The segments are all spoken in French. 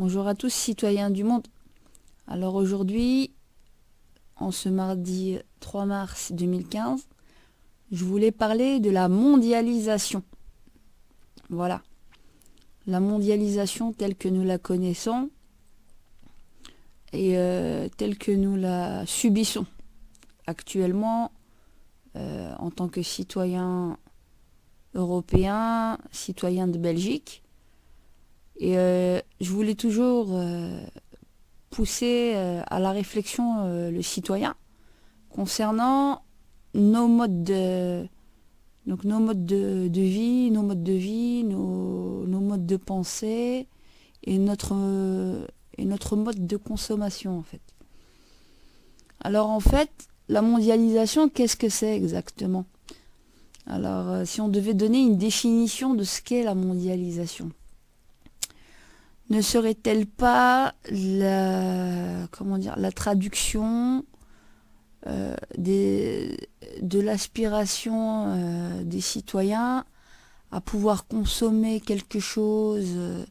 Bonjour à tous citoyens du monde. Alors aujourd'hui, en ce mardi 3 mars 2015, je voulais parler de la mondialisation. Voilà, la mondialisation telle que nous la connaissons et telle que nous la subissons actuellement en tant que citoyens européens, citoyens de Belgique. Et je voulais toujours pousser à la réflexion le citoyen concernant nos modes de, nos modes de vie, nos modes de vie, nos modes de pensée et notre mode de consommation en fait. Alors en fait, la mondialisation, qu'est-ce que c'est exactement? Alors si on devait donner une définition de ce qu'est la mondialisation, ne serait-elle pas la traduction de l'aspiration des citoyens à pouvoir consommer quelque chose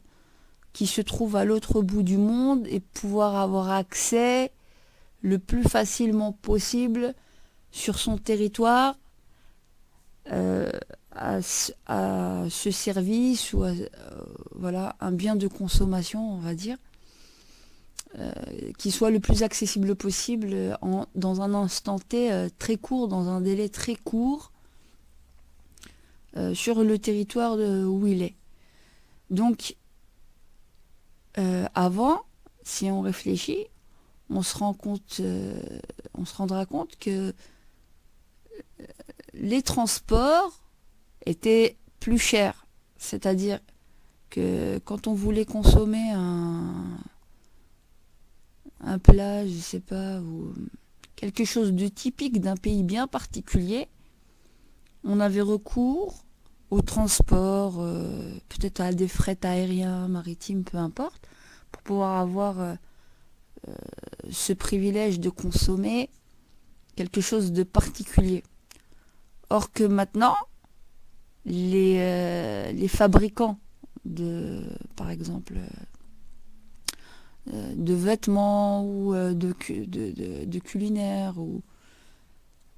qui se trouve à l'autre bout du monde et pouvoir avoir accès le plus facilement possible sur son territoire à ce service ou à un bien de consommation, on va dire, qui soit le plus accessible possible dans un instant T très court, dans un délai très court, sur le territoire où il est. Donc, avant, si on réfléchit, on se rendra compte que les transports étaient plus chers. C'est-à-dire que quand on voulait consommer un plat, je sais pas, ou quelque chose de typique d'un pays bien particulier, on avait recours au transport, peut-être à des frais aériens, maritimes, peu importe, pour pouvoir avoir ce privilège de consommer quelque chose de particulier. Or que maintenant, les fabricants par exemple, de vêtements ou de culinaires,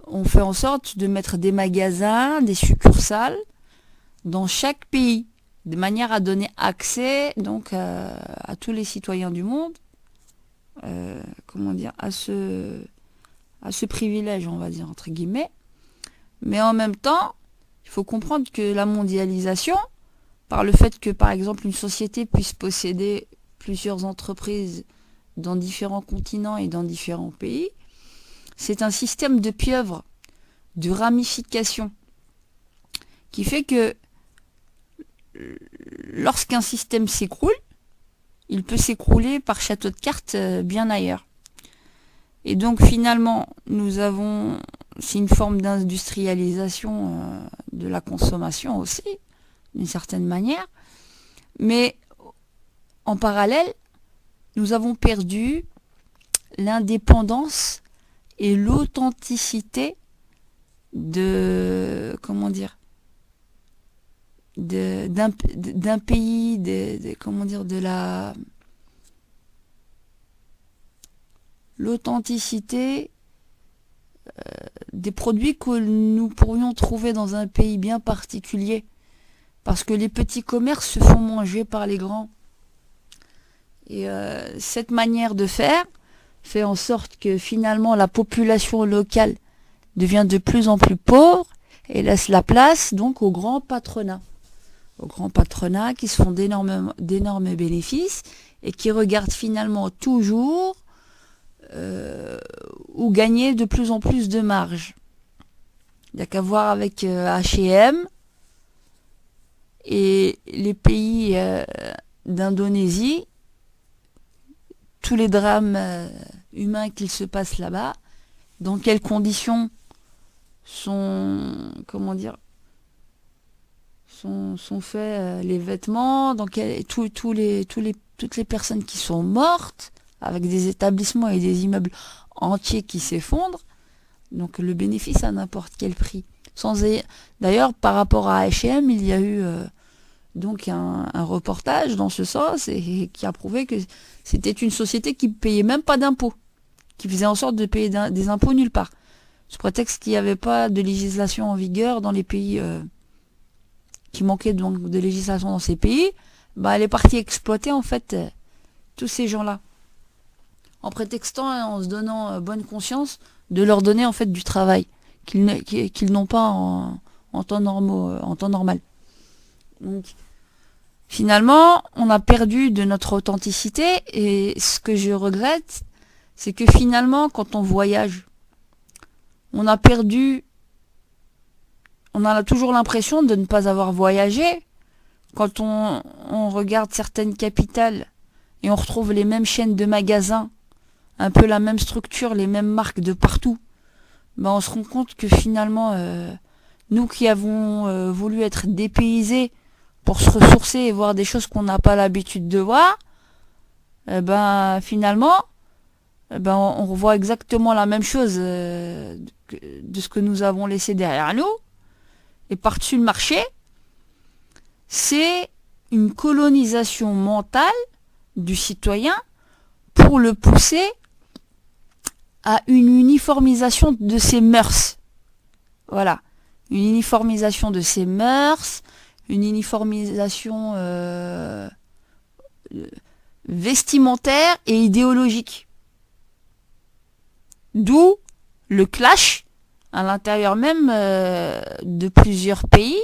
on fait en sorte de mettre des magasins, des succursales dans chaque pays, de manière à donner accès donc à tous les citoyens du monde, à ce privilège, on va dire entre guillemets. Mais en même temps, il faut comprendre que la mondialisation, par le fait que, par exemple, une société puisse posséder plusieurs entreprises dans différents continents et dans différents pays, c'est un système de pieuvre, de ramification, qui fait que lorsqu'un système s'écroule, il peut s'écrouler par château de cartes bien ailleurs. Et donc finalement, c'est une forme d'industrialisation de la consommation aussi, d'une certaine manière, mais en parallèle, nous avons perdu l'indépendance et l'authenticité d'un pays, l'authenticité des produits que nous pourrions trouver dans un pays bien particulier. Parce que les petits commerces se font manger par les grands. Et cette manière de faire fait en sorte que finalement la population locale devient de plus en plus pauvre et laisse la place donc au grand patronat. Au grand patronat qui se font d'énormes bénéfices et qui regardent finalement toujours où gagner de plus en plus de marge. Il n'y a qu'à voir avec H&M et les pays d'Indonésie, tous les drames humains qu'il se passe là-bas, dans quelles conditions sont faits les vêtements, toutes les personnes qui sont mortes, avec des établissements et des immeubles entiers qui s'effondrent, donc le bénéfice à n'importe quel prix. D'ailleurs, par rapport à H&M, il y a eu donc un reportage dans ce sens et qui a prouvé que c'était une société qui payait même pas d'impôts, qui faisait en sorte de payer des impôts nulle part, sous prétexte qu'il n'y avait pas de législation en vigueur dans les pays qui manquaient donc de législation dans ces pays. Elle est partie exploiter en fait tous ces gens-là, en prétextant et en se donnant bonne conscience de leur donner en fait du travail qu'ils n'ont pas en temps normal. Donc, finalement, on a perdu de notre authenticité et ce que je regrette, c'est que finalement, quand on voyage, on a toujours l'impression de ne pas avoir voyagé. Quand on regarde certaines capitales et on retrouve les mêmes chaînes de magasins, un peu la même structure, les mêmes marques de partout, on se rend compte que finalement, nous qui avons voulu être dépaysés pour se ressourcer et voir des choses qu'on n'a pas l'habitude de voir, finalement, on revoit exactement la même chose de ce que nous avons laissé derrière nous. Et par-dessus le marché, c'est une colonisation mentale du citoyen pour le pousser à une uniformisation de ses mœurs. Voilà. Une uniformisation de ses mœurs, une uniformisation vestimentaire et idéologique. D'où le clash à l'intérieur même de plusieurs pays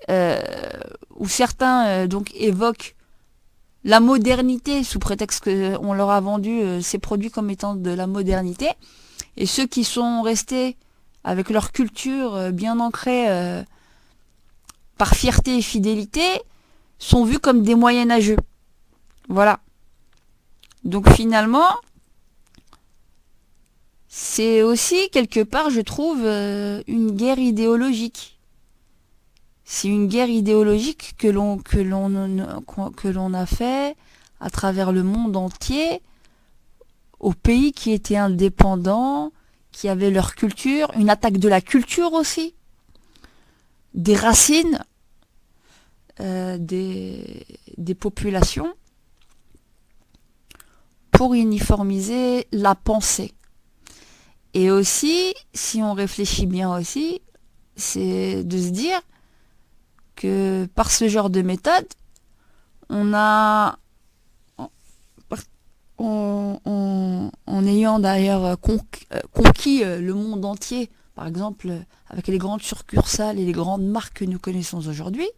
où certains donc évoquent la modernité sous prétexte qu'on leur a vendu ces produits comme étant de la modernité, et ceux qui sont restés avec leur culture bien ancrée par fierté et fidélité sont vus comme des moyenâgeux. Voilà. Donc finalement, c'est aussi quelque part, je trouve, une guerre idéologique. C'est une guerre idéologique que l'on a fait à travers le monde entier aux pays qui étaient indépendants, qui avaient leur culture, une attaque de la culture aussi, des racines des populations pour uniformiser la pensée. Et aussi, si on réfléchit bien aussi, c'est de se dire que par ce genre de méthode, on a, en ayant d'ailleurs conquis le monde entier, par exemple avec les grandes succursales et les grandes marques que nous connaissons aujourd'hui,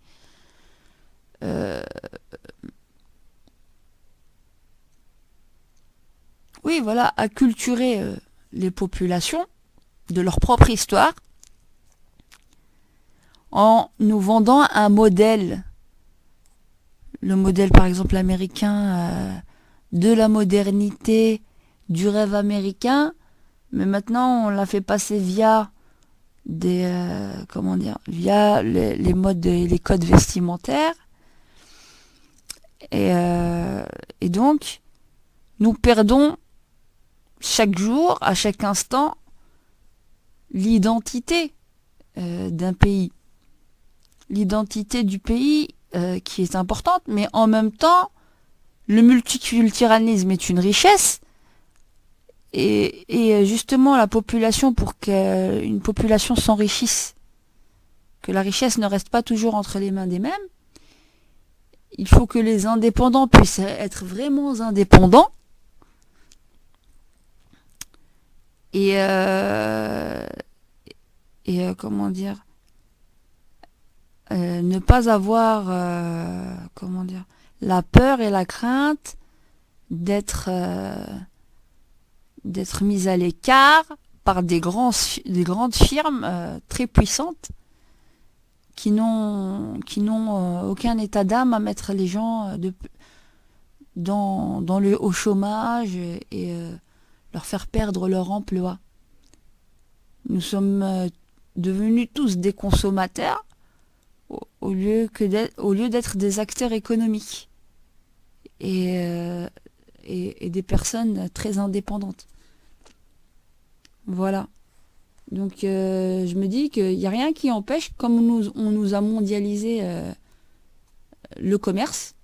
oui, voilà, acculturer les populations de leur propre histoire en nous vendant un modèle, le modèle par exemple américain de la modernité, du rêve américain, mais maintenant on l'a fait passer via via les modes et les codes vestimentaires, et donc nous perdons chaque jour, à chaque instant, l'identité d'un pays. L'identité du pays qui est importante, mais en même temps, le multiculturalisme est une richesse. Et justement, la population, pour qu'une population s'enrichisse, que la richesse ne reste pas toujours entre les mains des mêmes, il faut que les indépendants puissent être vraiment indépendants. Et comment dire, ne pas avoir la peur et la crainte d'être mis à l'écart par des grandes firmes très puissantes qui n'ont aucun état d'âme à mettre les gens au chômage et leur faire perdre leur emploi. Nous sommes devenus tous des consommateurs au lieu d'être des acteurs économiques et des personnes très indépendantes. Voilà. Donc je me dis qu'il n'y a rien qui empêche, comme on nous a mondialisé le commerce.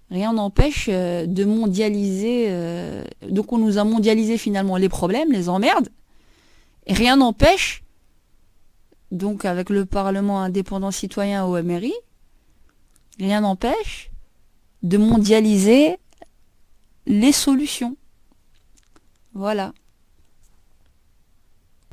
Rien n'empêche de mondialiser. Donc on nous a mondialisé finalement les problèmes, les emmerdes. Et rien n'empêche, donc avec le Parlement indépendant citoyen au MRI, rien n'empêche de mondialiser les solutions. Voilà.